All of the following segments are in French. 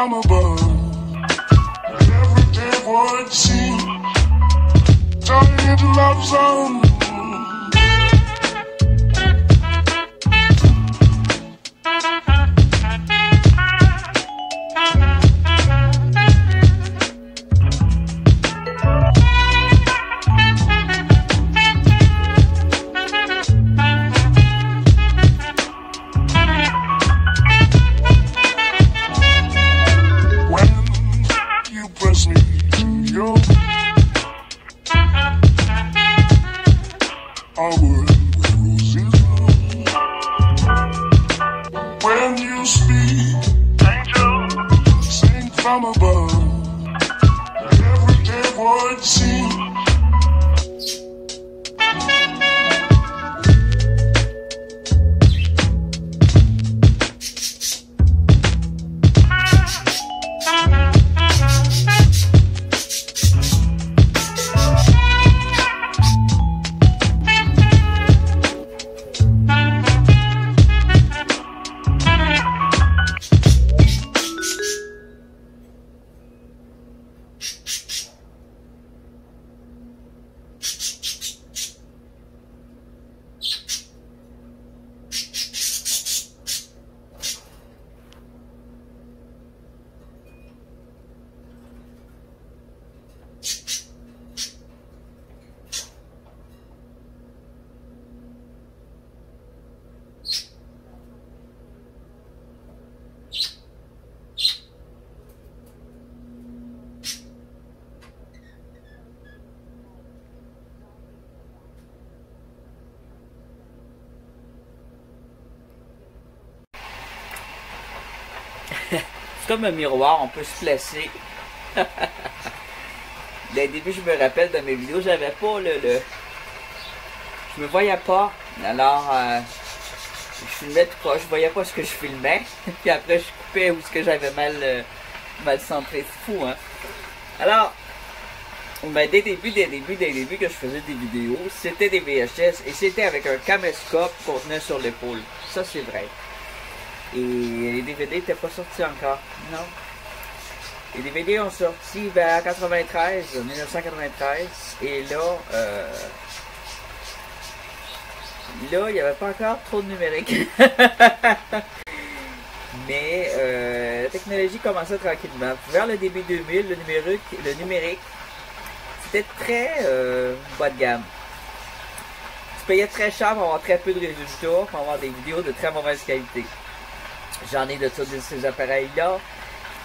from above. Every day would seem turning into love song. When you speak, angel, sing from above. Every day would seem c'est comme un miroir, on peut se placer. Dès le début, je me rappelle de mes vidéos, j'avais pas je me voyais pas. Alors, je filmais tout proche, je voyais pas ce que je filmais. Puis après, je coupais où ce que j'avais mal centré. C'est fou, hein? Alors, ben, dès le début que je faisais des vidéos, c'était des VHS et c'était avec un caméscope qu'on tenait sur l'épaule. Ça, c'est vrai. Et les DVD n'étaient pas sortis encore. Non. Les DVD ont sorti vers 1993. Et là, il n'y avait pas encore trop de numérique. Mais la technologie commençait tranquillement. Vers le début 2000, le numérique c'était très bas de gamme. Tu payais très cher pour avoir très peu de résultats, pour avoir des vidéos de très mauvaise qualité. J'en ai de tous ces appareils-là.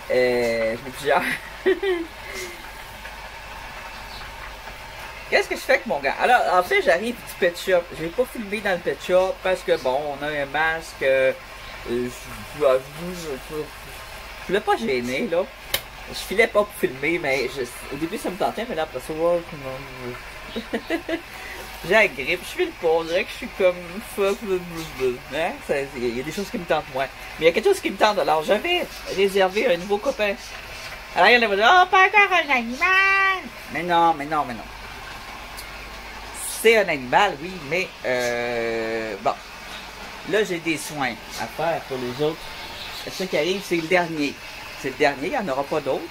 J'en ai plusieurs. Qu'est-ce que je fais avec mon gars? Alors, en fait, j'arrive du pet shop. Je n'ai pas filmé dans le pet shop parce que, bon, on a un masque. Je voulais pas gêner, là. Je filais pas pour filmer, mais au début, ça me tentait, mais là, après ça, wow, j'ai la grippe, je file pas, on dirait que je suis comme fuck, hein? Il y a des choses qui me tentent moins. Mais il y a quelque chose qui me tente, alors j'avais réservé un nouveau copain. Alors il y en avait dit, oh, pas encore un animal! Mais non. C'est un animal, oui, mais bon. Là, j'ai des soins à faire pour les autres. Ce qui arrive, c'est le dernier. C'est le dernier, il n'y en aura pas d'autres.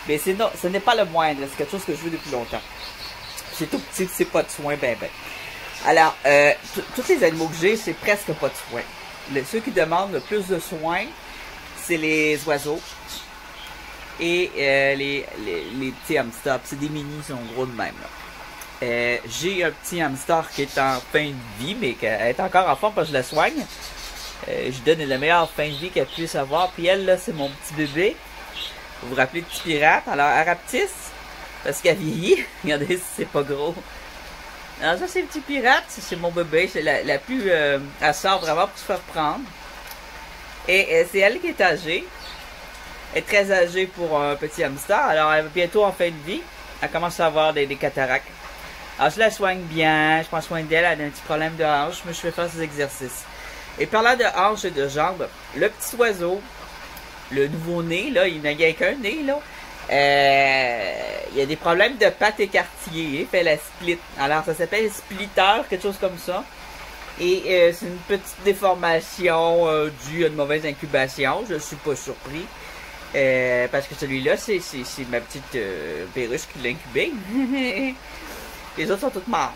Mais ce n'est pas le moindre, c'est quelque chose que je veux depuis longtemps. C'est tout petit, c'est pas de soins, ben. Alors, tous les animaux que j'ai, c'est presque pas de soins. Ceux qui demandent le plus de soins, c'est les oiseaux et les petits hamsters. C'est des mini, ils sont gros de même. J'ai un petit hamster qui est en fin de vie, mais qui est encore en forme parce que je la soigne. Je donne la meilleure fin de vie qu'elle puisse avoir. Puis elle, là, c'est mon petit bébé. Vous vous rappelez de Petit Pirate? Alors, elle rapetisse parce qu'elle vieillit. Regardez si c'est pas gros. Alors, ça, c'est le Petit Pirate. C'est mon bébé. C'est la plus... elle sort vraiment pour se faire prendre. Et c'est elle qui est âgée. Elle est très âgée pour un petit hamster. Alors, elle est bientôt en fin de vie. Elle commence à avoir des cataractes. Alors, je la soigne bien. Je prends soin d'elle. Elle a un petit problème de hanche, mais je fais faire ses exercices. Et parlant de hanches et de jambes, le petit oiseau, le nouveau-né, là, il n'a qu'un nez, là, il y a des problèmes de pattes écartillées, il fait la split. Alors, ça s'appelle splitter, quelque chose comme ça. Et c'est une petite déformation due à une mauvaise incubation, je ne suis pas surpris. Parce que celui-là, c'est ma petite perruche qui l'a incubé. Les autres sont toutes morts.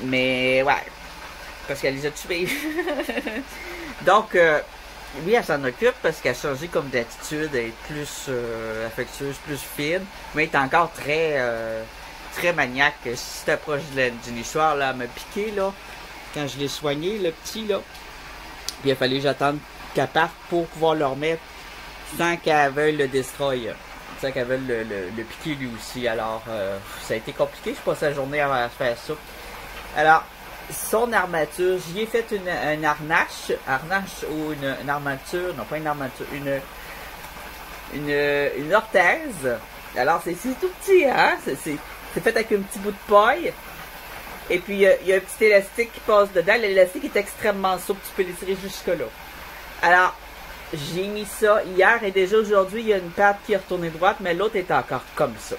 Mais ouais, parce qu'elle les a tués. Donc, oui, elle s'en occupe parce qu'elle a changé comme d'attitude, elle est plus affectueuse, plus fine, mais elle est encore très maniaque. Si tu t'approches d'une histoire, là, elle m'a piqué, là, quand je l'ai soigné, le petit, là. Puis il a fallu que j'attende qu'elle parte pour pouvoir le remettre sans qu'elle veuille le destroy. Sans qu'elle veuille le piquer lui aussi. Alors, ça a été compliqué, je passe la journée à faire ça. Alors, son armature, j'y ai fait un harnache ou une armature, non pas une armature, une orthèse. Alors c'est tout petit, hein, c'est fait avec un petit bout de paille. Et puis il y a un petit élastique qui passe dedans. L'élastique est extrêmement souple, tu peux l'étirer jusque là. Alors, j'ai mis ça hier et déjà aujourd'hui il y a une patte qui est retournée droite, mais l'autre est encore comme ça.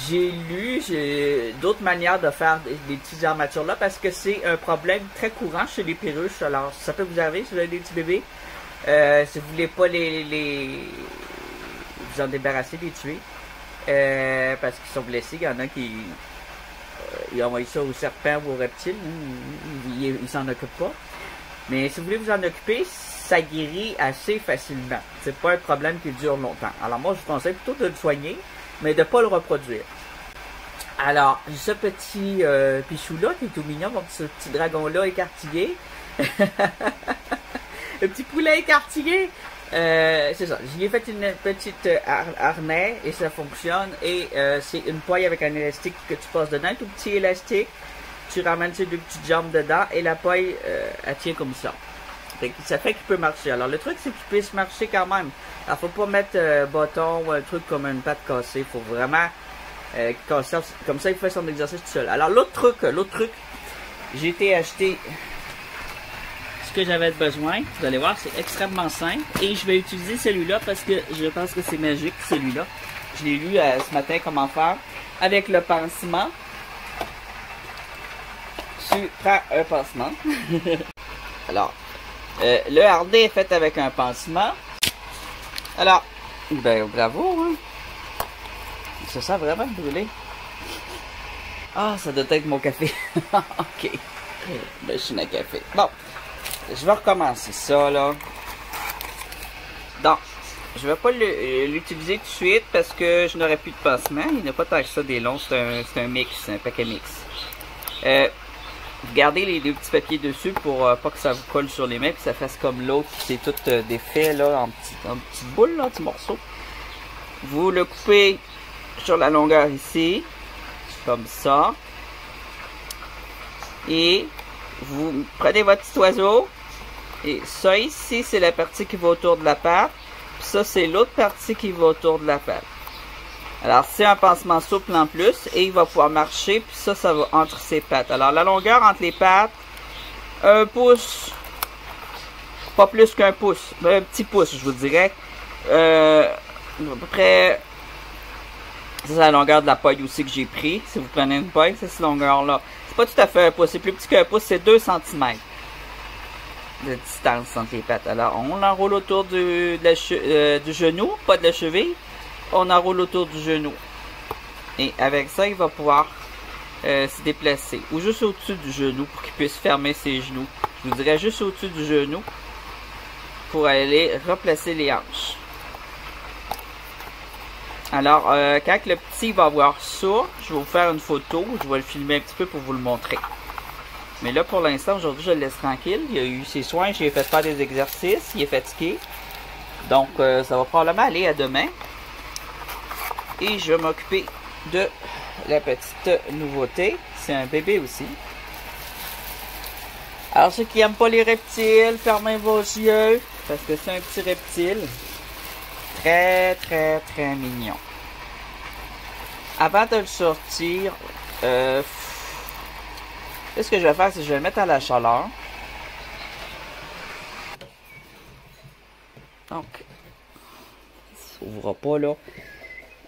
J'ai d'autres manières de faire des petites armatures là parce que c'est un problème très courant chez les perruches. Alors, ça peut vous arriver si vous avez des petits bébés. Si vous voulez pas vous en débarrasser, les tuer. Parce qu'ils sont blessés. Il y en a qui ils envoient ça aux serpents ou aux reptiles. Ils s'en occupent pas. Mais si vous voulez vous en occuper, ça guérit assez facilement. C'est pas un problème qui dure longtemps. Alors moi, je vous conseille plutôt de le soigner, mais de ne pas le reproduire. Alors, ce petit pichou-là, qui est tout mignon, ce petit dragon-là écartillé. Le petit poulet écartillé. C'est ça. J'y ai fait une petite harnais et ça fonctionne. Et c'est une paille avec un élastique que tu passes dedans, un tout petit élastique. Tu ramènes ces deux petites jambes dedans et la paille, elle tient comme ça. Ça fait qu'il peut marcher. Alors, le truc, c'est qu'il puisse marcher quand même. Alors, faut pas mettre bâton ou un truc comme une patte cassée. Faut vraiment comme ça, il fait son exercice tout seul. Alors, l'autre truc, j'ai été acheter ce que j'avais besoin. Vous allez voir, c'est extrêmement simple. Et je vais utiliser celui-là parce que je pense que c'est magique, celui-là. Je l'ai lu ce matin comment faire. Avec le pansement. Tu prends un pansement. Alors, le harnais est fait avec un pansement. Alors, ben bravo, hein. Ça sent vraiment brûlé. Ah, ça doit être mon café. Ok. Machine à café. Bon, je vais recommencer ça, là. Donc, je vais pas l'utiliser tout de suite parce que je n'aurai plus de pansement. Il n'y a pas tant que ça des longs. C'est un mix, un paquet mix. Vous gardez les deux petits papiers dessus pour pas que ça vous colle sur les mains, que ça fasse comme l'autre, c'est tout défait là, en petites boules, là, en petits morceaux. Vous le coupez sur la longueur ici, comme ça. Et vous prenez votre petit oiseau. Et ça ici, c'est la partie qui va autour de la patte. Puis ça, c'est l'autre partie qui va autour de la patte. Alors, c'est un pansement souple en plus et il va pouvoir marcher, puis ça va entre ses pattes. Alors, la longueur entre les pattes, 1 pouce, pas plus qu'un pouce, un petit pouce, je vous dirais. À peu près, c'est la longueur de la paille aussi que j'ai pris. Si vous prenez une paille, c'est cette longueur-là. C'est pas tout à fait un pouce, c'est plus petit qu'un pouce, c'est 2 cm de distance entre les pattes. Alors, on l'enroule autour du genou, pas de la cheville. On enroule autour du genou. Et avec ça, il va pouvoir se déplacer. Ou juste au-dessus du genou pour qu'il puisse fermer ses genoux. Je vous dirais juste au-dessus du genou pour aller replacer les hanches. Alors, quand le petit va voir ça, je vais vous faire une photo. Je vais le filmer un petit peu pour vous le montrer. Mais là, pour l'instant, aujourd'hui, je le laisse tranquille. Il a eu ses soins. J'ai fait faire des exercices. Il est fatigué. Donc, ça va probablement aller à demain. Et je vais m'occuper de la petite nouveauté. C'est un bébé aussi. Alors, ceux qui n'aiment pas les reptiles, fermez vos yeux. Parce que c'est un petit reptile. Très, très, très mignon. Avant de le sortir, ce que je vais faire, c'est que je vais le mettre à la chaleur. Donc, ça s'ouvrira pas là.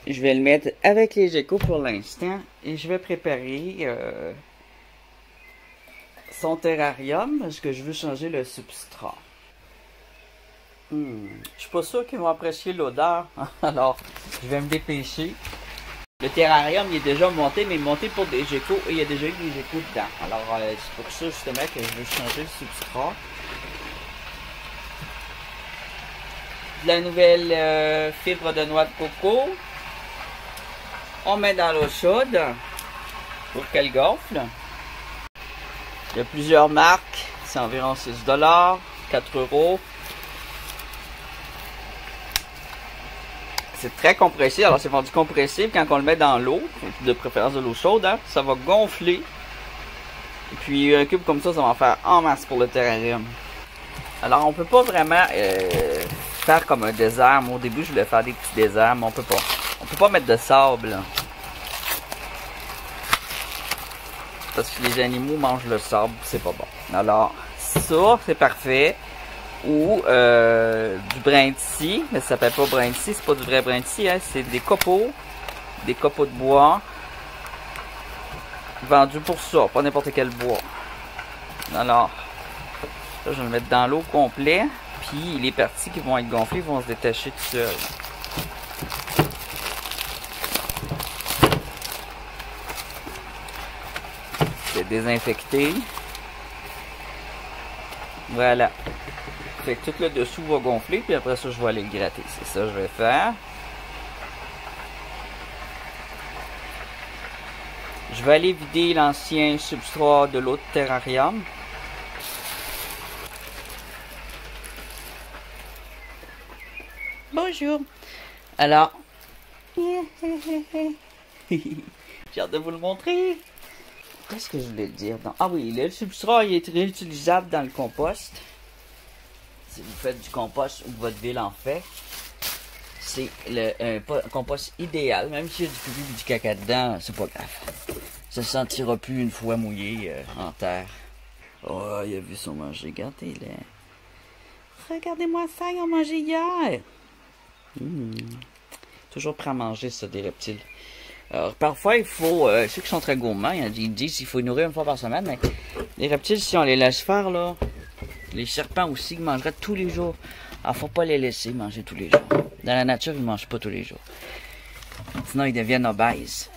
Je vais le mettre avec les geckos pour l'instant et je vais préparer son terrarium parce que je veux changer le substrat. Je suis pas sûr qu'ils vont apprécier l'odeur. Alors, je vais me dépêcher. Le terrarium, il est déjà monté, mais monté pour des geckos et il y a déjà eu des geckos dedans. Alors, c'est pour ça justement que je veux changer le substrat. De la nouvelle fibre de noix de coco. On met dans l'eau chaude pour qu'elle gonfle. Il y a plusieurs marques. C'est environ 6 $, 4 €. C'est très compressé, alors c'est vendu compressé, quand on le met dans l'eau, de préférence de l'eau chaude, hein, ça va gonfler. Et puis un cube comme ça va en faire en masse pour le terrarium. Alors on peut pas vraiment faire comme un désert. Moi au début je voulais faire des petits déserts, mais on peut pas. On peut pas mettre de sable. Là. Parce que les animaux mangent le sable, c'est pas bon. Alors ça c'est parfait. Ou du brindisi, mais ça s'appelle pas brindisi, c'est pas du vrai brindisi, hein, c'est des copeaux de bois vendus pour ça, pas n'importe quel bois. Alors, là, je vais le mettre dans l'eau complet, puis les parties qui vont être gonflées vont se détacher tout seul. C'est désinfecté. Voilà. Fait que tout le dessous va gonfler, puis après ça, je vais aller le gratter. C'est ça que je vais faire. Je vais aller vider l'ancien substrat de l'autre terrarium. Bonjour. Alors, j'ai hâte de vous le montrer. Qu'est-ce que je voulais dire? Ah oui, le substrat il est réutilisable dans le compost. Si vous faites du compost ou votre ville en fait, c'est un compost idéal. Même s'il y a du pipi et du caca dedans, c'est pas grave. Ça ne sentira plus une fois mouillé en terre. Oh, il a vu son manger. Regardez-le. Regardez-moi ça, ils ont mangé hier. Toujours prêt à manger ça, des reptiles. Alors, parfois, il faut... ceux qui sont très gourmands, ils disent qu'il faut les nourrir une fois par semaine, mais les reptiles, si on les laisse faire, là... Les serpents aussi, ils mangeraient tous les jours. Alors, faut pas les laisser manger tous les jours. Dans la nature, ils ne mangent pas tous les jours. Sinon, ils deviennent obèses.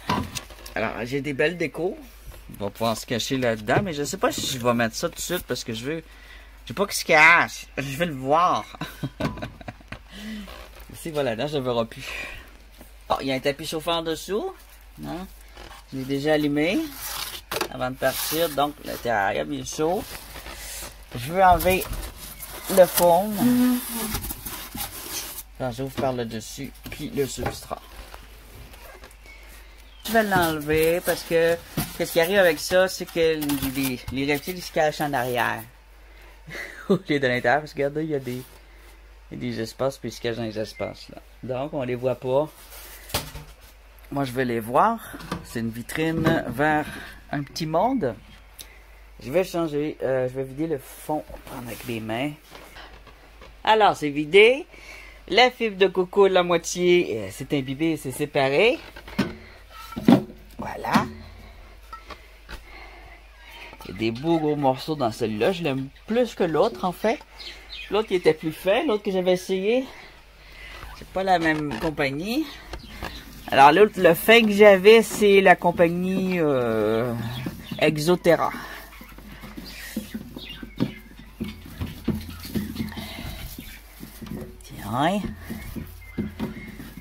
Alors, j'ai des belles décos. On va pouvoir se cacher là-dedans, mais je ne sais pas si je vais mettre ça tout de suite parce que je veux... Je veux pas qu'il se cache. Je veux le voir. Ici, voilà, là, je ne le verrai plus. Oh, il y a un tapis chauffant en dessous. Hein? Je l'ai déjà allumé avant de partir. Donc, le terrarium est chaud. Je veux enlever le foam. Alors, j'ouvre par le dessus, puis le substrat. Je vais l'enlever parce que ce qui arrive avec ça, c'est que les reptiles ils se cachent en arrière. Au lieu de l'intérieur, parce que regardez, il y a des espaces, puis ils se cachent dans les espaces. Là. Donc, on les voit pas. Moi, je vais les voir. C'est une vitrine vers un petit monde. Je vais changer, je vais vider le fond, prendre avec les mains. Alors, c'est vidé. La fibre de coco, la moitié, c'est imbibé, c'est séparé. Voilà. Il y a des beaux gros morceaux dans celui-là. Je l'aime plus que l'autre, en fait. L'autre qui était plus fin, l'autre que j'avais essayé. C'est pas la même compagnie. Alors, l'autre, le fin que j'avais, c'est la compagnie Exoterra.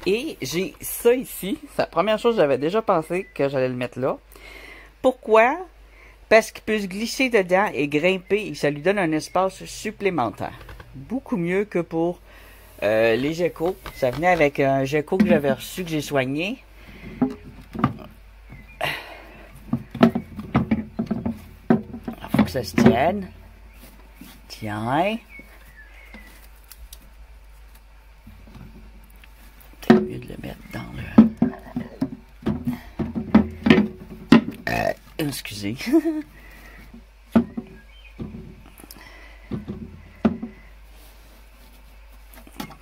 Et j'ai ça ici. C'est la première chose que j'avais déjà pensé que j'allais le mettre là. Pourquoi? Parce qu'il peut se glisser dedans et grimper et ça lui donne un espace supplémentaire. Beaucoup mieux que pour les geckos. Ça venait avec un gecko que j'avais reçu, que j'ai soigné. Il faut que ça se tienne. Tiens. Au lieu de le mettre dans le... excusez.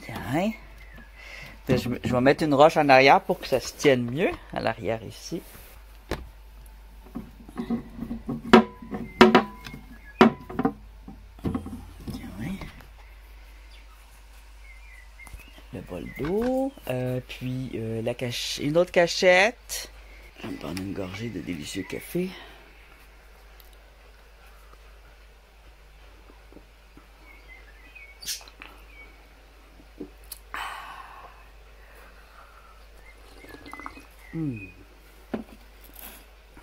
Tiens. Je vais mettre une roche en arrière pour que ça se tienne mieux à l'arrière ici. bol d'eau. Puis une autre cachette. Je vais me prendre une gorgée de délicieux café.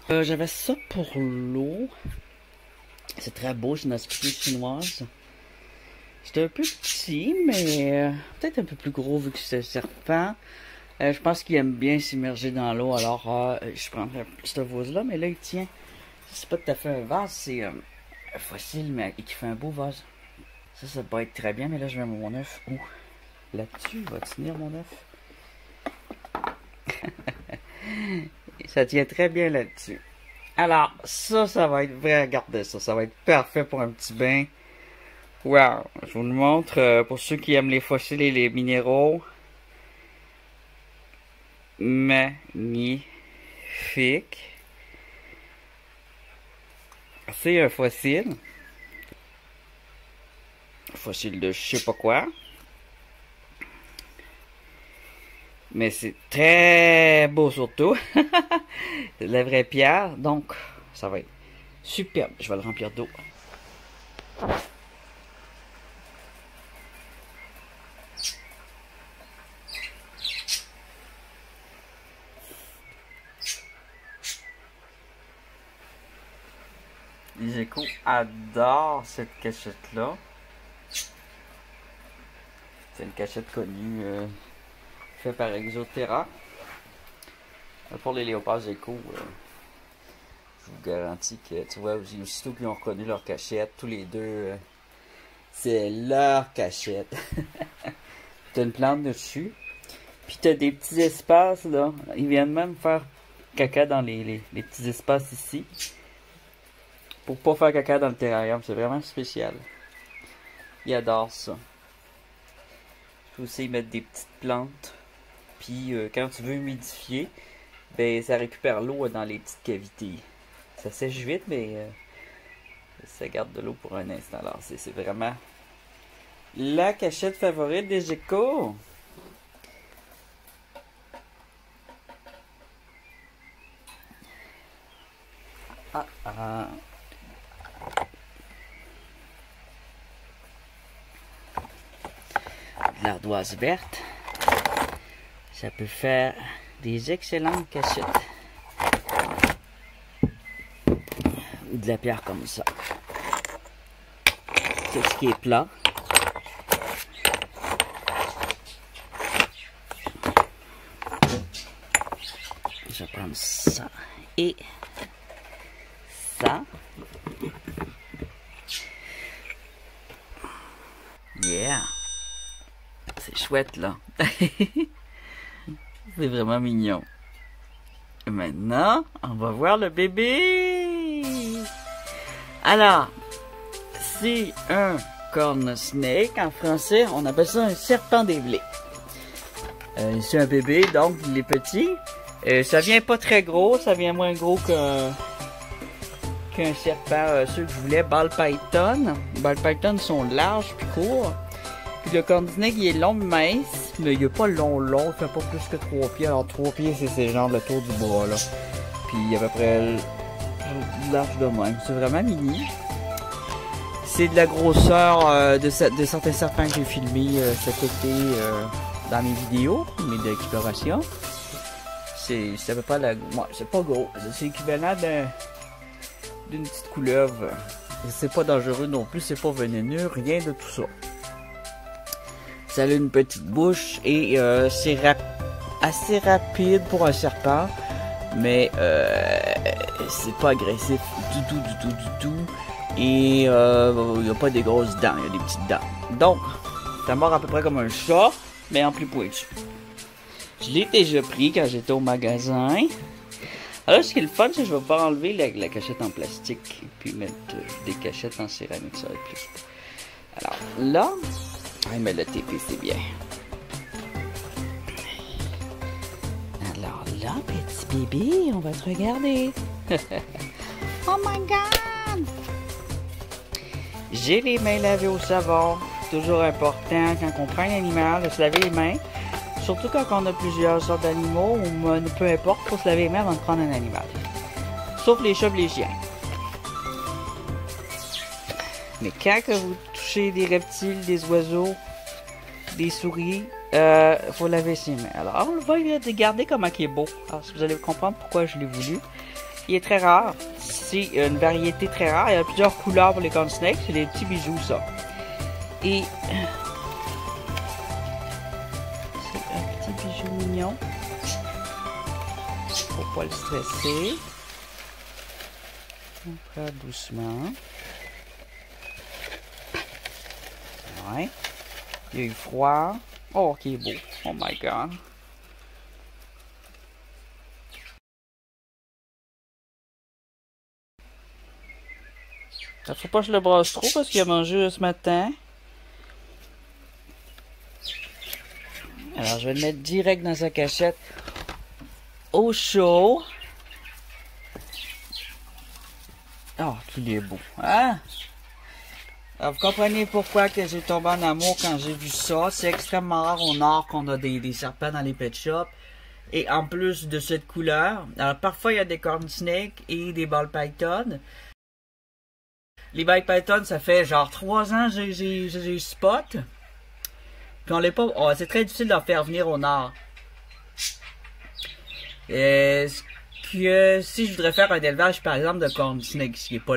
J'avais ça pour l'eau. C'est très beau, c'est une aspiration chinoise. C'était un peu petit, mais peut-être un peu plus gros vu que c'est un serpent. Je pense qu'il aime bien s'immerger dans l'eau, alors je prendrais cette vase-là. Mais là, il tient. C'est pas tout à fait un vase, c'est un fossile, mais qui fait un beau vase. Ça va être très bien, mais là, je mets mon œuf où? Là-dessus, il va tenir mon œuf. Ça tient très bien là-dessus. Alors, ça va être vrai. Regardez ça. Ça va être parfait pour un petit bain. Wow. Je vous le montre pour ceux qui aiment les fossiles et les minéraux. Magnifique. C'est un fossile. Fossile de je sais pas quoi. Mais c'est très beau surtout. C'est de la vraie pierre. Donc, ça va être superbe. Je vais le remplir d'eau. Les échos adorent cette cachette-là. C'est une cachette connue. Fait par Exoterra. Pour les léopards échos, je vous garantis que, tu vois, aussitôt qu'ils ont reconnu leur cachette, tous les deux, c'est leur cachette. T'as une plante dessus, puis t'as des petits espaces, là. Ils viennent même faire caca dans les petits espaces ici. Pour pas faire caca dans le terrarium, c'est vraiment spécial. Ils adorent ça. Je peux aussi mettre des petites plantes. Puis quand tu veux humidifier, ben ça récupère l'eau dans les petites cavités. Ça sèche vite, mais ça garde de l'eau pour un instant. Alors c'est vraiment la cachette favorite des geckos. L'ardoise verte. Ça peut faire des excellentes cachettes. Ou de la pierre comme ça. Tout ce qui est plat. Je vais prendre ça et ça. Yeah! C'est chouette là. C'est vraiment mignon. Maintenant, on va voir le bébé. Alors, c'est un corn snake. En français, on appelle ça un serpent des blés. C'est un bébé, donc il est petit. Ça vient pas très gros, ça vient moins gros qu'un serpent. Ceux que je voulais, ball python. Les ball python sont larges puis courts. Puis le corn snake, il est long, mince, mais il est pas long, il fait pas plus que 3 pieds. Alors 3 pieds, c'est genre le tour du bras, là. Puis il y a à peu près large de même. C'est vraiment mini. C'est de la grosseur de certains serpents que j'ai filmés cet été dans mes vidéos, d'exploration. C'est à peu près c'est pas gros. C'est équivalent d'une petite couleuvre. C'est pas dangereux non plus, c'est pas vénéneux, rien de tout ça. Ça a une petite bouche et c'est assez rapide pour un serpent, mais c'est pas agressif du tout. Et il n'y a pas des grosses dents, il y a des petites dents. Donc, ça mord à peu près comme un chat, mais en plus pointu. Je l'ai déjà pris quand j'étais au magasin. Alors, ce qui est le fun, c'est que je vais pas enlever la cachette en plastique et puis mettre des cachettes en céramique, ça va être plus. Alors là, mais le TP c'est bien. Alors là, petit bébé, on va te regarder. Oh my god! J'ai les mains lavées au savon. c'est toujours important quand on prend un animal de se laver les mains. Surtout quand on a plusieurs sortes d'animaux ou peu importe, il faut se laver les mains avant de prendre un animal. Sauf les chats et les chiens. Mais quand que vous touchez des reptiles, des oiseaux, des souris, faut laver ses mains. Alors, on va regarder comment il est beau. Alors, vous allez comprendre pourquoi je l'ai voulu. Il est très rare. C'est une variété très rare. Il y a plusieurs couleurs pour les corn snakes. C'est des petits bijoux, ça. Et c'est un petit bijou mignon. Faut pas le stresser. On fait doucement. Ouais. Il a eu froid. Oh, qui est beau. Oh my god. Faut pas que je le brasse trop parce qu'il a mangé ce matin. Alors, je vais le mettre direct dans sa cachette au chaud. Oh, qu'il est beau, hein? Alors, vous comprenez pourquoi que j'ai tombé en amour quand j'ai vu ça. C'est extrêmement rare au nord qu'on a des serpents dans les pet shops. Et en plus de cette couleur, alors parfois il y a des corn snakes et des ball python. Les ball python, ça fait genre 3 ans que j'ai spot. Puis on l'est pas. Oh, c'est très difficile d'en faire venir au nord. Que si je voudrais faire un élevage par exemple de corn snake, ce qui est pas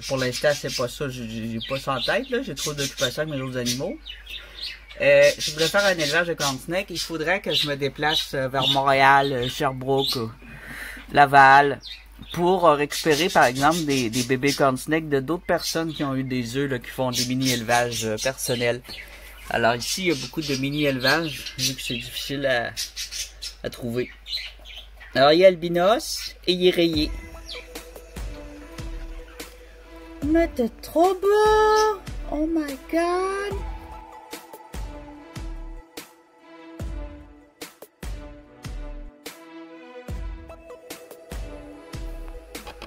pour l'instant c'est pas ça, j'ai pas ça en tête là, j'ai trop d'occupation avec mes autres animaux. Si je voudrais faire un élevage de corn snake, il faudrait que je me déplace vers Montréal, Sherbrooke, Laval, pour récupérer par exemple des bébés corn snake de d'autres personnes qui ont eu des œufs là, qui font des mini élevages personnels. Alors ici il y a beaucoup de mini élevages vu que c'est difficile à trouver. Alors, il est albinos et il est rayé. Mais t'es trop beau! Oh my god!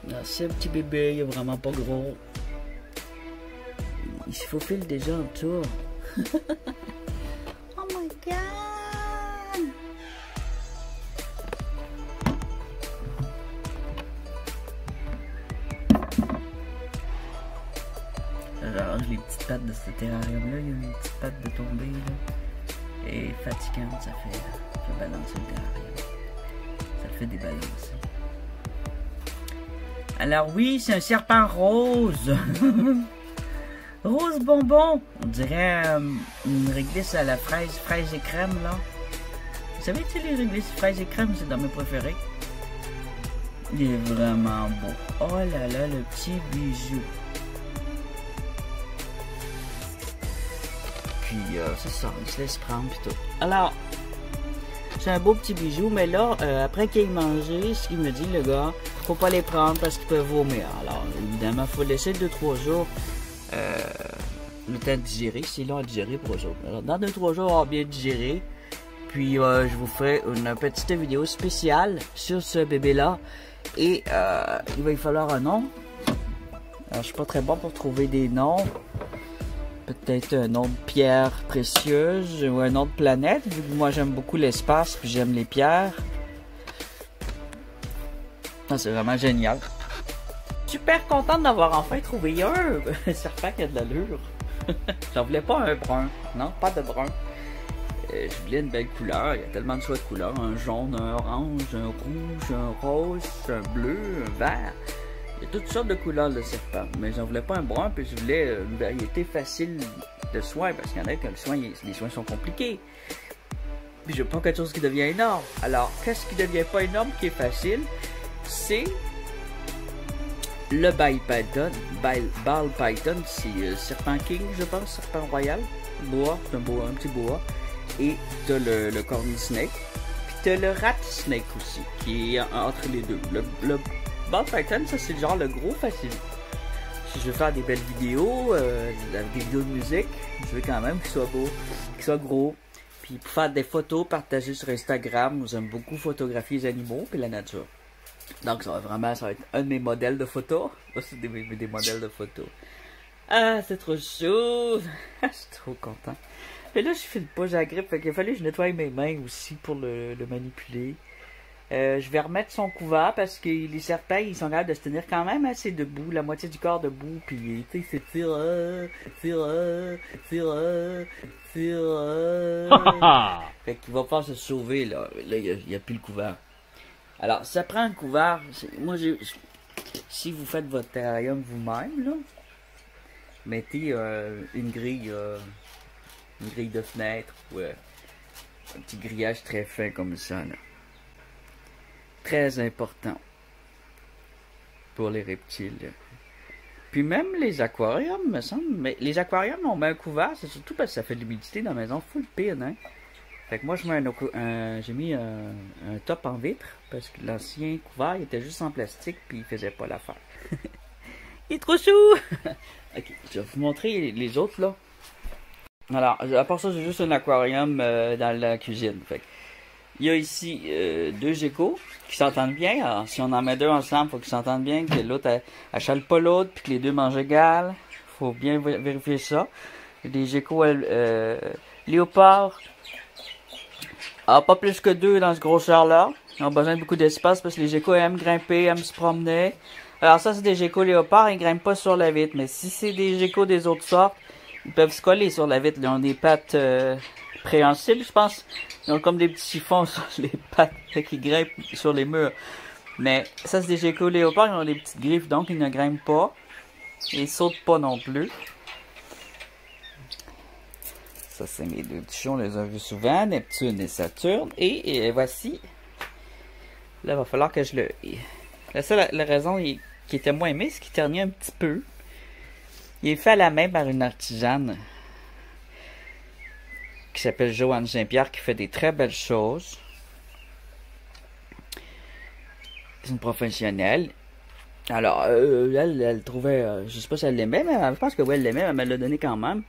Alors, c'est un petit bébé, il est vraiment pas gros. Il se faufile déjà autour. Oh my god! Alors, les petites pattes de ce terrarium-là, il y a une petite patte de tombée, là. Et fatigante, ça fait balancer le terrarium. Ça le fait débalancer. Alors oui, c'est un serpent rose. Rose bonbon. On dirait une réglisse à la fraise et crème, là. Vous savez, tu sais, les réglisses fraises et crème, c'est dans mes préférés. Il est vraiment beau. Oh là là, le petit bijou. Puis c'est ça, il se laisse prendre pis tout. Alors, c'est un beau petit bijou, mais là, après qu'il ait mangé, ce qu'il me dit le gars, faut pas les prendre parce qu'ils peuvent vomir. Alors, évidemment, faut laisser 2-3 jours le temps de digérer. C'est long à digérer pour eux autres. Alors, dans 2-3 jours, on va bien digérer. Puis, je vous ferai une petite vidéo spéciale sur ce bébé-là. Et il va y falloir un nom. Alors, je suis pas très bon pour trouver des noms. Peut-être un nom de pierre précieuse ou un nom de planète, vu que moi j'aime beaucoup l'espace puis j'aime les pierres. Ah, c'est vraiment génial. Super contente d'avoir enfin trouvé un serpent qui a de l'allure. J'en voulais pas un brun, non, pas de brun. Je voulais une belle couleur, il y a tellement de choix de couleurs, un jaune, un orange, un rouge, un rose, un bleu, un vert. Il y a toutes sortes de couleurs de serpent, mais j'en voulais pas un brun, puis je voulais une variété facile de soins, parce qu'il y en a que les soins sont compliqués. Puis je veux pas quelque chose qui devient énorme. Alors, qu'est-ce qui devient pas énorme, qui est facile? C'est le ball python. Ball python, c'est serpent king, je pense, serpent royal. Boa, c'est un petit boa. Et t'as le corn snake. Puis t'as le rat snake aussi, qui est entre les deux. Le ball python, ça c'est genre le gros facile. Si je veux faire des belles vidéos, des vidéos de musique, je veux quand même qu'il soit beau, qu'il soit gros. Puis pour faire des photos, partager sur Instagram, j'aime beaucoup photographier les animaux et la nature. Donc ça va être un de mes modèles de photos. C'est des modèles de photos. Ah, c'est trop chaud! Je suis trop content. Mais là, je file pas, j'ai la grippe, fait qu'il a fallu que je nettoie mes mains aussi pour le manipuler. Je vais remettre son couvert parce que les serpents, ils sont capables de se tenir quand même assez debout, la moitié du corps debout, puis tu sais, c'est fait qu'il va pas se sauver, là. Là, il n'y a plus le couvert. Alors, ça prend un couvert. Moi, si vous faites votre terrarium vous-même, là, mettez une grille de fenêtre ou un petit grillage très fin comme ça, là. Très important pour les reptiles. Puis même les aquariums, me semble. Mais les aquariums, on met un couvert, c'est surtout parce que ça fait de l'humidité dans la maison. Full pire, hein. Fait que moi, j'ai mis un top en vitre parce que l'ancien couvert, il était juste en plastique puis il faisait pas l'affaire. Il est trop chou! Ok, je vais vous montrer les autres, là. Alors, à part ça, j'ai juste un aquarium dans la cuisine. Fait que, il y a ici 2 geckos qui s'entendent bien. Alors, si on en met 2 ensemble, il faut qu'ils s'entendent bien, que l'autre achale pas l'autre, puis que les 2 mangent égal. Faut bien vérifier ça. Des geckos léopards. Ah, pas plus que 2 dans ce grosseur-là. Ils ont besoin de beaucoup d'espace parce que les geckos aiment grimper, aiment se promener. Alors ça, c'est des geckos léopards, ils grimpent pas sur la vitre. Mais si c'est des geckos des autres sortes, ils peuvent se coller sur la vitre. Ils ont des pattes préhensibles, je pense. Ils ont comme des petits chiffons sur les pattes qui grimpent sur les murs. Mais ça, c'est des geckos léopards, ils ont des petites griffes, donc ils ne grimpent pas. Et ils sautent pas non plus. Ça, c'est mes 2 petits chiens, on les a vus souvent, Neptune et Saturne. Et voici. Là, il va falloir que je le... La raison qui était moins aimée, c'est qu'il ternit un petit peu. Il est fait à la main par une artisane qui s'appelle Joanne Saint-Pierre, qui fait des très belles choses. C'est une professionnelle. Alors, elle trouvait... je sais pas si elle l'aimait, mais je pense que oui, elle l'aimait, mais elle me l'a donné quand même.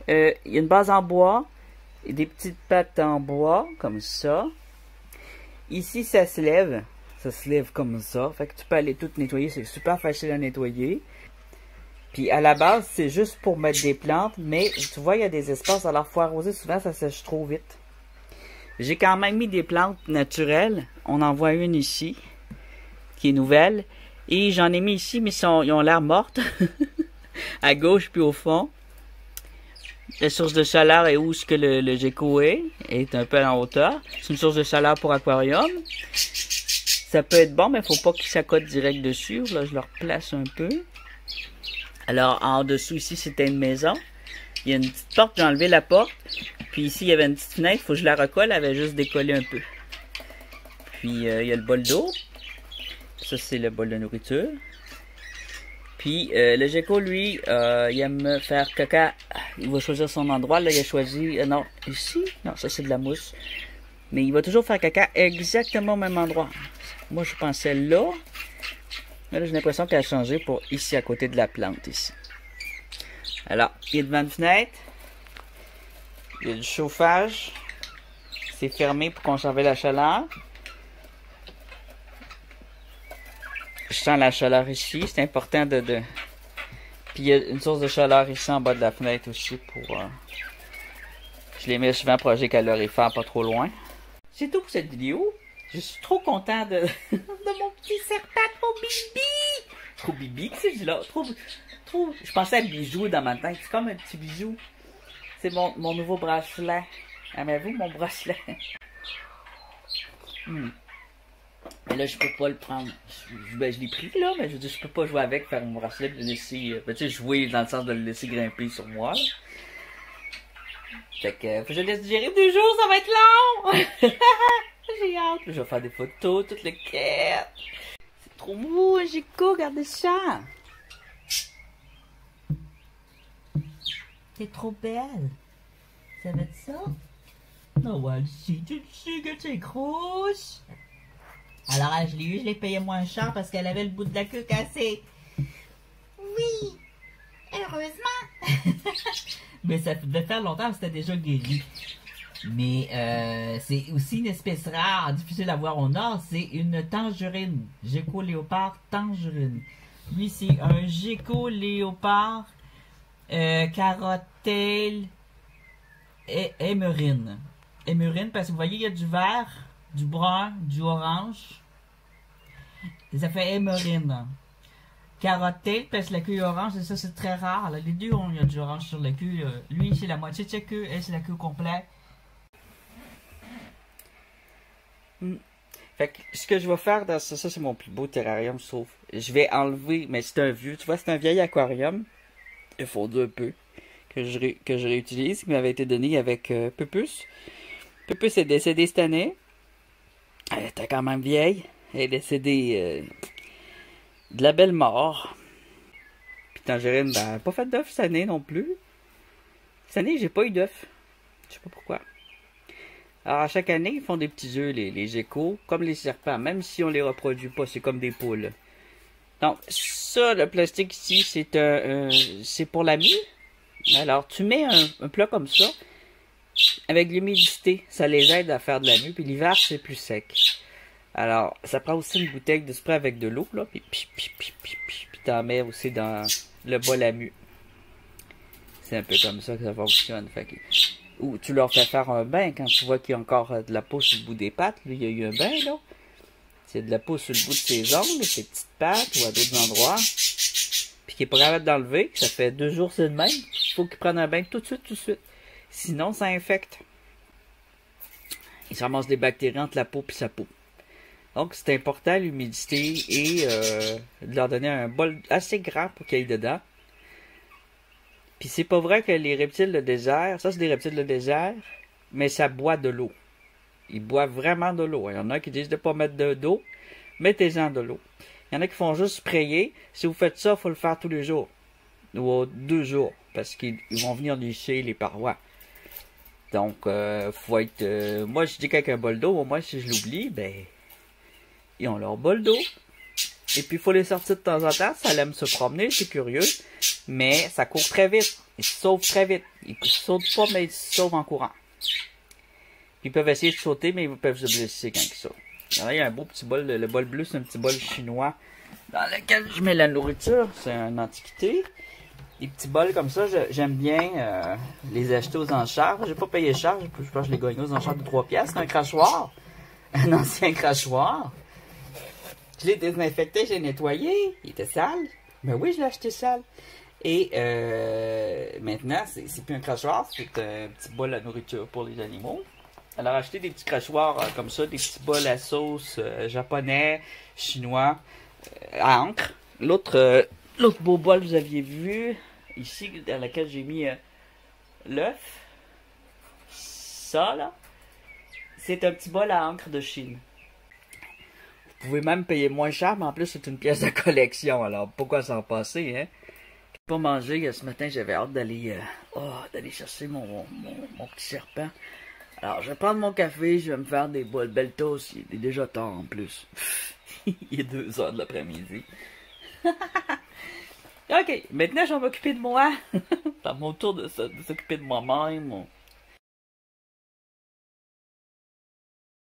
Il y a une base en bois, et des petites pattes en bois, comme ça. Ici, ça se lève comme ça. Fait que tu peux aller tout nettoyer, c'est super facile à nettoyer. Puis à la base, c'est juste pour mettre des plantes, mais tu vois, il y a des espaces, alors faut arroser, souvent ça sèche trop vite. J'ai quand même mis des plantes naturelles. On en voit une ici, qui est nouvelle. Et j'en ai mis ici, mais ils ont l'air mortes. À gauche puis au fond. La source de chaleur est où ce que le gecko est un peu en hauteur. C'est une source de chaleur pour aquarium. Ça peut être bon, mais il ne faut pas qu'il s'accote direct dessus. Là, je le replace un peu. Alors, en dessous, ici, c'était une maison. Il y a une petite porte, j'ai enlevé la porte. Puis ici, il y avait une petite fenêtre, il faut que je la recolle. Elle avait juste décollé un peu. Puis, il y a le bol d'eau. Ça, c'est le bol de nourriture. Puis, le gecko, lui, il aime faire caca. Il va choisir son endroit. Là, il a choisi... non, ici? Non, ça, c'est de la mousse. Mais il va toujours faire caca exactement au même endroit. Moi, je pensais là. Mais là, j'ai l'impression qu'elle a changé pour ici, à côté de la plante, ici. Alors, il est devant une fenêtre. Il y a du chauffage. C'est fermé pour conserver la chaleur. Je sens la chaleur ici. C'est important de... Puis il y a une source de chaleur ici en bas de la fenêtre aussi pour... Je les mets souvent pour agir calorifère, pas trop loin. C'est tout pour cette vidéo. Je suis trop content de mon petit serpent, trop bibi! Trop bibi, que c'est là? Trop... Je pensais à bijou dans ma tête. C'est comme un petit bijou. C'est mon nouveau bracelet. Aimez-vous mon bracelet? Mais là, je peux pas le prendre. Je l'ai pris là, mais je veux dire, je peux pas jouer avec, faire mon bracelet, le laisser. Tu sais, jouer dans le sens de le laisser grimper sur moi. Là. Fait que, faut que je le laisse digérer 2 jours, ça va être long! J'ai hâte. Je vais faire des photos, toute le quête. C'est trop beau, un gecko, regardez ça. T'es trop belle. Ça va être ça? Non, ouais, si tu sais que t'es grosse. Alors, je l'ai eu, je l'ai payé moins cher parce qu'elle avait le bout de la queue cassé. Oui, heureusement. Mais ça devait faire longtemps que c'était déjà guéri. Mais c'est aussi une espèce rare, difficile à voir au nord, c'est une tangerine. Gecko léopard tangerine. Lui, c'est un gecko léopard Carottail et émerine. Émerine, parce que vous voyez, il y a du vert, du brun, du orange. Et ça fait émerine. Carottail, parce que la queue est orange, et ça c'est très rare. Là, les deux, il y a du orange sur la queue. Lui, c'est la moitié de sa queue, elle, c'est la queue complète. Fait que ce que je vais faire dans ça, c'est mon plus beau terrarium, sauf. Je vais enlever, mais c'est un vieux, tu vois, c'est un vieil aquarium. Il fondu un peu. Que je réutilise, qui m'avait été donné avec Pupus. Pupus est décédée cette année. Elle était quand même vieille. Elle est décédée de la belle mort. Puis Tangerine, ben, pas fait d'œuf cette année non plus. Cette année, j'ai pas eu d'œuf. Je sais pas pourquoi. Alors, à chaque année, ils font des petits œufs, les geckos, comme les serpents, même si on les reproduit pas, c'est comme des poules. Donc, ça, le plastique ici, c'est pour la mie. Alors, tu mets un plat comme ça, avec l'humidité, ça les aide à faire de la mue, puis l'hiver, c'est plus sec. Alors, ça prend aussi une bouteille de spray avec de l'eau, là, puis t'en mets aussi dans le bol à mue. C'est un peu comme ça que ça fonctionne. Fait que, ou tu leur fais faire un bain quand tu vois qu'il y a encore de la peau sur le bout des pattes. Lui, il y a eu un bain, là. C'est de la peau sur le bout de ses ongles, ses petites pattes, ou à d'autres endroits. Puis qu'il est pas capable d'enlever. Ça fait 2 jours, c'est le même. Il faut qu'il prenne un bain tout de suite. Sinon, ça infecte. Il se ramasse des bactéries entre la peau et sa peau. Donc, c'est important, l'humidité, et de leur donner un bol assez grand pour qu'il y ait dedans. Puis c'est pas vrai que les reptiles de désert, ça c'est des reptiles de désert, mais ça boit de l'eau. Ils boivent vraiment de l'eau. Il y en a qui disent de pas mettre d'eau, mettez-en de l'eau. Il y en a qui font juste sprayer. Si vous faites ça, il faut le faire tous les jours. Ou 2 jours, parce qu'ils vont venir licher les parois. Donc, faut être... moi, je dis qu'avec un bol d'eau, au moins, si je l'oublie, ben... Ils ont leur bol d'eau. Et puis, il faut les sortir de temps en temps. Ça aime se promener, c'est curieux. Mais ça court très vite. Ils se sauvent très vite. Ils ne sautent pas, mais ils se sauvent en courant. Ils peuvent essayer de sauter, mais ils peuvent se blesser quand ils sautent. Alors, il y a un beau petit bol. Le bol bleu, c'est un petit bol chinois dans lequel je mets la nourriture. C'est une antiquité. Des petits bols comme ça, j'aime bien les acheter aux enchères. J'ai pas payé cher. Je pense que je les gagne aux enchères de 3 piastres. C'est un crachoir. Un ancien crachoir. Je l'ai désinfecté, j'ai nettoyé. Il était sale. Ben oui, je l'ai acheté sale. Et maintenant, c'est plus un crachoir, c'est un petit bol à nourriture pour les animaux. Alors, acheter des petits crachoirs comme ça, des petits bols à sauce japonais, chinois, à encre. L'autre beau bol que vous aviez vu, ici, dans lequel j'ai mis l'œuf. Ça, là, c'est un petit bol à encre de Chine. Vous pouvez même payer moins cher, mais en plus, c'est une pièce de collection. Alors, pourquoi s'en passer, hein? Pas manger, ce matin, j'avais hâte d'aller chercher mon petit serpent. Alors, je vais prendre mon café, je vais me faire des belles toasts. Il est déjà tard, en plus. Il est 2 heures de l'après-midi. Ok, maintenant, je vais m'occuper de moi. C'est à mon tour de s'occuper de moi-même.